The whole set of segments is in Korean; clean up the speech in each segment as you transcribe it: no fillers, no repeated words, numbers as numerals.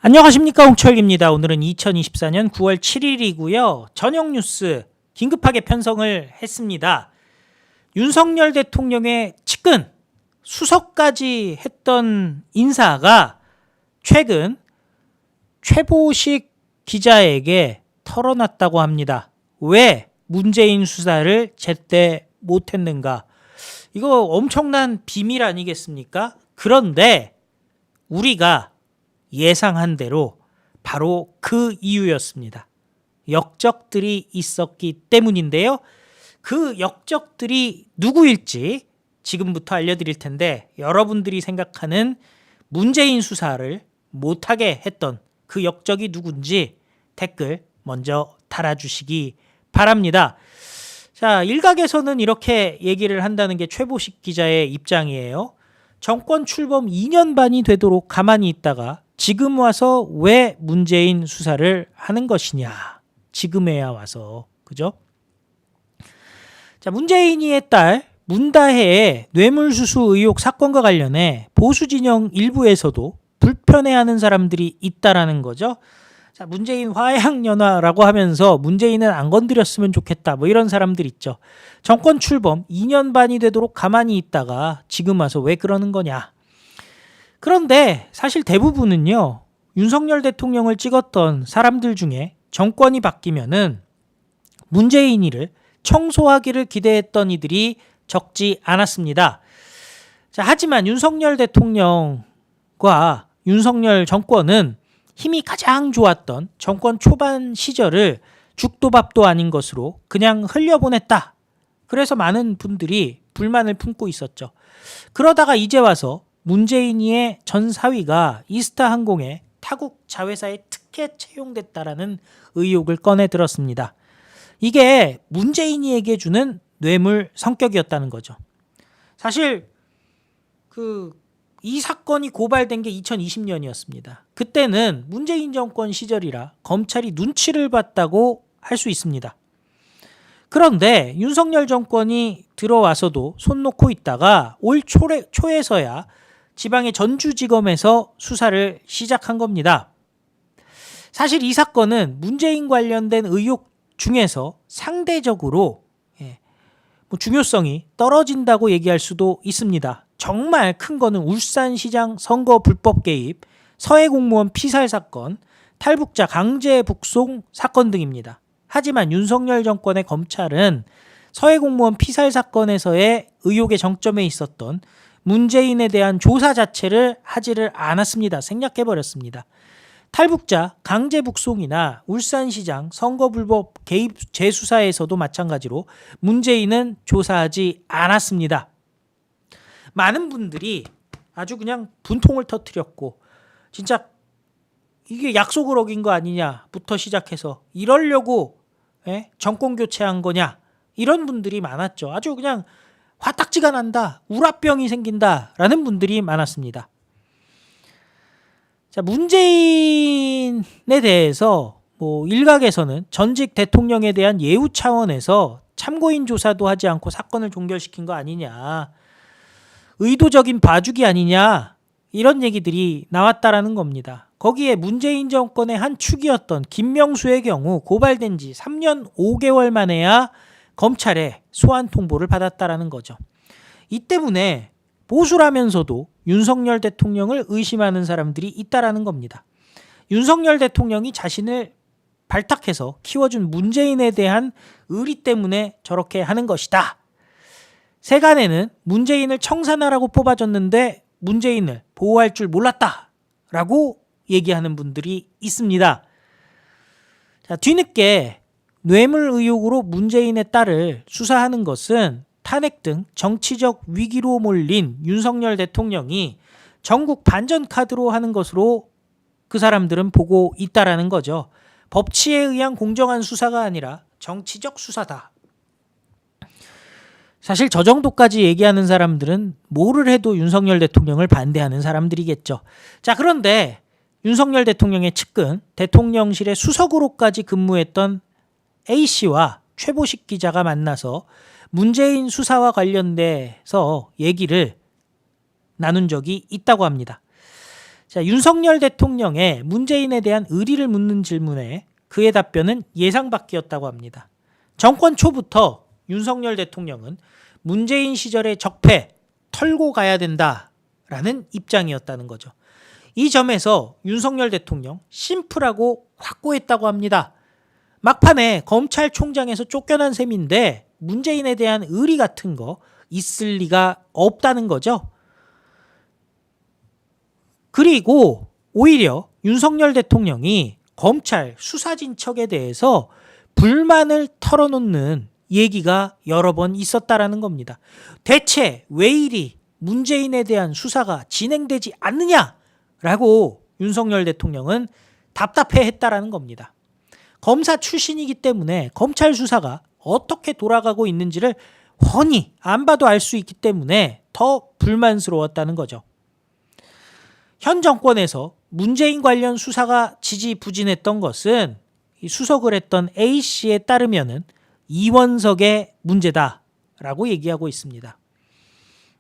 안녕하십니까, 홍철기입니다. 오늘은 2024년 9월 7일이고요. 저녁 뉴스 긴급하게 편성을 했습니다. 윤석열 대통령의 측근 수석까지 했던 인사가 최근 최보식 기자에게 털어놨다고 합니다. 왜 문재인 수사를 제때 못했는가? 이거 엄청난 비밀 아니겠습니까? 그런데 우리가 예상한 대로 바로 그 이유였습니다. 역적들이 있었기 때문인데요. 그 역적들이 누구일지 지금부터 알려드릴 텐데, 여러분들이 생각하는 문재인 수사를 못하게 했던 그 역적이 누군지 댓글 먼저 달아주시기 바랍니다. 자, 일각에서는 이렇게 얘기를 한다는 게 최보식 기자의 입장이에요. 정권 출범 2년 반이 되도록 가만히 있다가 지금 와서 왜 문재인 수사를 하는 것이냐. 지금에야 와서. 그죠? 자, 문재인이의 딸 문다혜의 뇌물수수 의혹 사건과 관련해 보수진영 일부에서도 불편해하는 사람들이 있다라는 거죠. 자, 문재인 화양연화라고 하면서 문재인은 안 건드렸으면 좋겠다, 뭐 이런 사람들 있죠. 정권 출범 2년 반이 되도록 가만히 있다가 지금 와서 왜 그러는 거냐. 그런데 사실 대부분은요, 윤석열 대통령을 찍었던 사람들 중에 정권이 바뀌면은 문재인이를 청소하기를 기대했던 이들이 적지 않았습니다. 자, 하지만 윤석열 대통령과 윤석열 정권은 힘이 가장 좋았던 정권 초반 시절을 죽도 밥도 아닌 것으로 그냥 흘려보냈다. 그래서 많은 분들이 불만을 품고 있었죠. 그러다가 이제 와서 문재인이의 전 사위가 이스타항공의 타국 자회사에 특혜 채용됐다라는 의혹을 꺼내 들었습니다. 이게 문재인이에게 주는 뇌물 성격이었다는 거죠. 사실 이 사건이 고발된 게 2020년이었습니다. 그때는 문재인 정권 시절이라 검찰이 눈치를 봤다고 할 수 있습니다. 그런데 윤석열 정권이 들어와서도 손 놓고 있다가 올 초에서야 지방의 전주지검에서 수사를 시작한 겁니다. 사실 이 사건은 문재인 관련된 의혹 중에서 상대적으로 중요성이 떨어진다고 얘기할 수도 있습니다. 정말 큰 거는 울산시장 선거 불법 개입, 서해공무원 피살 사건, 탈북자 강제 북송 사건 등입니다. 하지만 윤석열 정권의 검찰은 서해공무원 피살 사건에서의 의혹의 정점에 있었던 문재인에 대한 조사 자체를 하지를 않았습니다. 생략해버렸습니다. 탈북자 강제 북송이나 울산시장 선거 불법 개입 재수사에서도 마찬가지로 문재인은 조사하지 않았습니다. 많은 분들이 아주 그냥 분통을 터뜨렸고, 진짜 이게 약속을 어긴 거 아니냐부터 시작해서 이러려고 정권 교체한 거냐, 이런 분들이 많았죠. 아주 그냥 화딱지가 난다, 우라병이 생긴다라는 분들이 많았습니다. 자, 문재인에 대해서 일각에서는 전직 대통령에 대한 예우 차원에서 참고인 조사도 하지 않고 사건을 종결시킨 거 아니냐, 의도적인 봐주기 아니냐, 이런 얘기들이 나왔다라는 겁니다. 거기에 문재인 정권의 한 축이었던 김명수의 경우 고발된 지 3년 5개월 만에야 검찰에 소환 통보를 받았다라는 거죠. 이 때문에 보수라면서도 윤석열 대통령을 의심하는 사람들이 있다라는 겁니다. 윤석열 대통령이 자신을 발탁해서 키워준 문재인에 대한 의리 때문에 저렇게 하는 것이다. 세간에는 문재인을 청산하라고 뽑아줬는데 문재인을 보호할 줄 몰랐다라고 얘기하는 분들이 있습니다. 자, 뒤늦게 뇌물 의혹으로 문재인의 딸을 수사하는 것은 탄핵 등 정치적 위기로 몰린 윤석열 대통령이 전국 반전 카드로 하는 것으로 그 사람들은 보고 있다라는 거죠. 법치에 의한 공정한 수사가 아니라 정치적 수사다. 사실 저 정도까지 얘기하는 사람들은 뭐를 해도 윤석열 대통령을 반대하는 사람들이겠죠. 자, 그런데 윤석열 대통령의 측근, 대통령실의 수석으로까지 근무했던 A씨와 최보식 기자가 만나서 문재인 수사와 관련돼서 얘기를 나눈 적이 있다고 합니다. 자, 윤석열 대통령의 문재인에 대한 의리를 묻는 질문에 그의 답변은 예상 밖이었다고 합니다. 정권 초부터 윤석열 대통령은 문재인 시절의 적폐 털고 가야 된다라는 입장이었다는 거죠. 이 점에서 윤석열 대통령 심플하고 확고했다고 합니다. 막판에 검찰총장에서 쫓겨난 셈인데 문재인에 대한 의리 같은 거 있을 리가 없다는 거죠. 그리고 오히려 윤석열 대통령이 검찰 수사진척에 대해서 불만을 털어놓는 얘기가 여러 번 있었다라는 겁니다. 대체 왜 이리 문재인에 대한 수사가 진행되지 않느냐라고 윤석열 대통령은 답답해했다라는 겁니다. 검사 출신이기 때문에 검찰 수사가 어떻게 돌아가고 있는지를 훤히 안 봐도 알 수 있기 때문에 더 불만스러웠다는 거죠. 현 정권에서 문재인 관련 수사가 지지부진했던 것은 수석을 했던 A씨에 따르면은 이원석의 문제다라고 얘기하고 있습니다.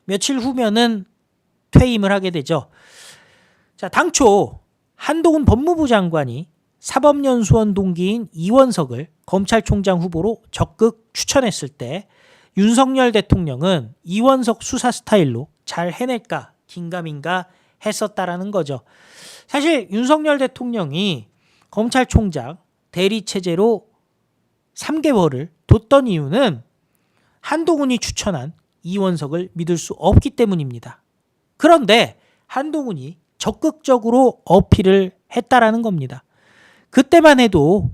며칠 후면은 퇴임을 하게 되죠. 자, 당초 한동훈 법무부 장관이 사법연수원 동기인 이원석을 검찰총장 후보로 적극 추천했을 때 윤석열 대통령은 이원석 수사 스타일로 잘 해낼까 긴가민가 했었다라는 거죠. 사실 윤석열 대통령이 검찰총장 대리체제로 3개월을 뒀던 이유는 한동훈이 추천한 이원석을 믿을 수 없기 때문입니다. 그런데 한동훈이 적극적으로 어필을 했다라는 겁니다. 그때만 해도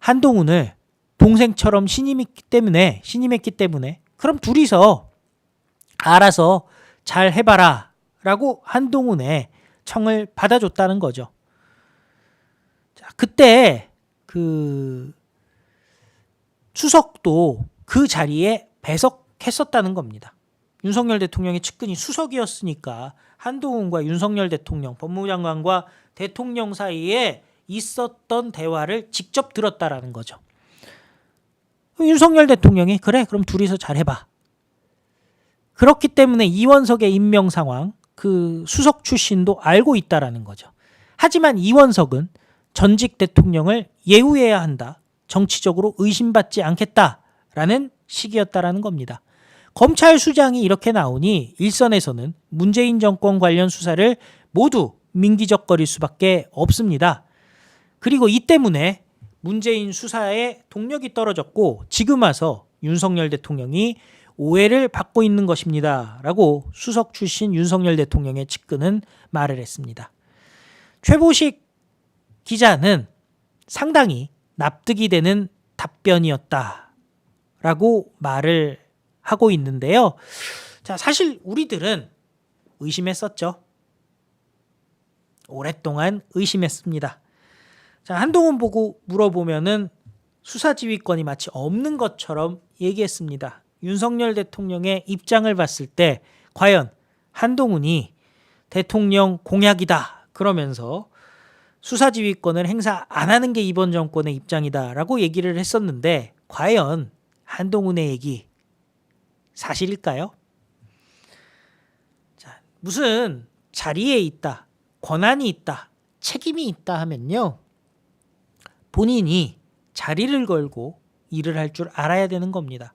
한동훈을 동생처럼 신임했기 때문에 그럼 둘이서 알아서 잘 해봐라 라고 한동훈의 청을 받아줬다는 거죠. 자, 그때 그 수석도 그 자리에 배석했었다는 겁니다. 윤석열 대통령의 측근이 수석이었으니까 한동훈과 윤석열 대통령, 법무부 장관과 대통령 사이에 있었던 대화를 직접 들었다라는 거죠. 윤석열 대통령이 그래 그럼 둘이서 잘 해봐. 그렇기 때문에 이원석의 임명 상황 그 수석 출신도 알고 있다라는 거죠. 하지만 이원석은 전직 대통령을 예우해야 한다. 정치적으로 의심받지 않겠다라는 식이었다라는 겁니다. 검찰 수장이 이렇게 나오니 일선에서는 문재인 정권 관련 수사를 모두 민기적거릴 수밖에 없습니다. 그리고 이 때문에 문재인 수사에 동력이 떨어졌고 지금 와서 윤석열 대통령이 오해를 받고 있는 것입니다. 라고 수석 출신 윤석열 대통령의 측근은 말을 했습니다. 최보식 기자는 상당히 납득이 되는 답변이었다. 라고 말을 하고 있는데요. 자, 사실 우리들은 의심했었죠. 오랫동안 의심했습니다. 자, 한동훈 보고 물어보면은 수사지휘권이 마치 없는 것처럼 얘기했습니다. 윤석열 대통령의 입장을 봤을 때 과연 한동훈이 대통령 공약이다 그러면서 수사지휘권을 행사 안 하는 게 이번 정권의 입장이다라고 얘기를 했었는데 과연 한동훈의 얘기 사실일까요? 자, 무슨 자리에 있다, 권한이 있다, 책임이 있다 하면요. 본인이 자리를 걸고 일을 할 줄 알아야 되는 겁니다.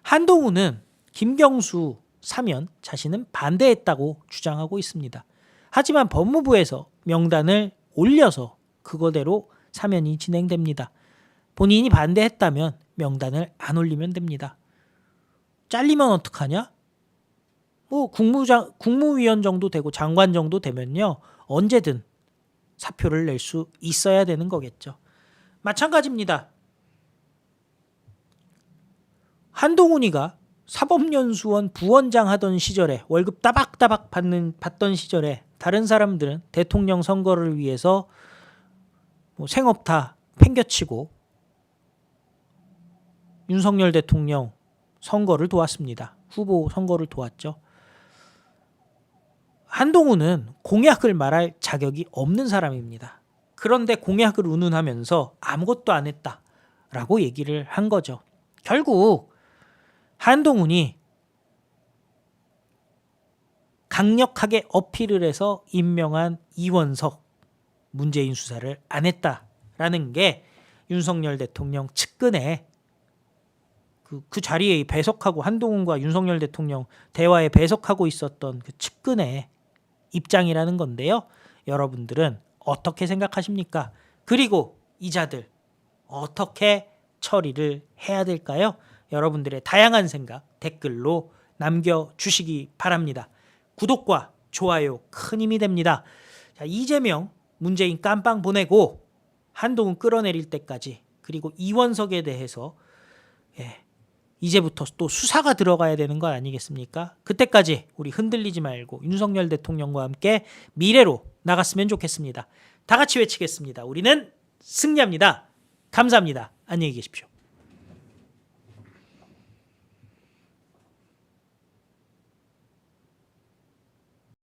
한동훈은 김경수 사면 자신은 반대했다고 주장하고 있습니다. 하지만 법무부에서 명단을 올려서 그거대로 사면이 진행됩니다. 본인이 반대했다면 명단을 안 올리면 됩니다. 잘리면 어떡하냐? 뭐 국무위원 정도 되고 장관 정도 되면요. 언제든 사표를 낼 수 있어야 되는 거겠죠. 마찬가지입니다. 한동훈이가 사법연수원 부원장 하던 시절에 월급 따박따박 받던 시절에 다른 사람들은 대통령 선거를 위해서 뭐 생업 다 팽겨치고 윤석열 대통령 선거를 도왔습니다. 후보 선거를 도왔죠. 한동훈은 공약을 말할 자격이 없는 사람입니다. 그런데 공약을 운운하면서 아무것도 안 했다라고 얘기를 한 거죠. 결국 한동훈이 강력하게 어필을 해서 임명한 이원석 문재인 수사를 안 했다라는 게 윤석열 대통령 측근에 그 자리에 배석하고 한동훈과 윤석열 대통령 대화에 배석하고 있었던 그 측근의 입장이라는 건데요. 여러분들은 어떻게 생각하십니까? 그리고 이자들 어떻게 처리를 해야 될까요? 여러분들의 다양한 생각 댓글로 남겨주시기 바랍니다. 구독과 좋아요 큰 힘이 됩니다. 자, 이재명, 문재인 깜빵 보내고 한동훈 끌어내릴 때까지 그리고 이원석에 대해서 이제부터 또 수사가 들어가야 되는 거 아니겠습니까? 그때까지 우리 흔들리지 말고 윤석열 대통령과 함께 미래로 나갔으면 좋겠습니다. 다 같이 외치겠습니다. 우리는 승리합니다. 감사합니다. 안녕히 계십시오.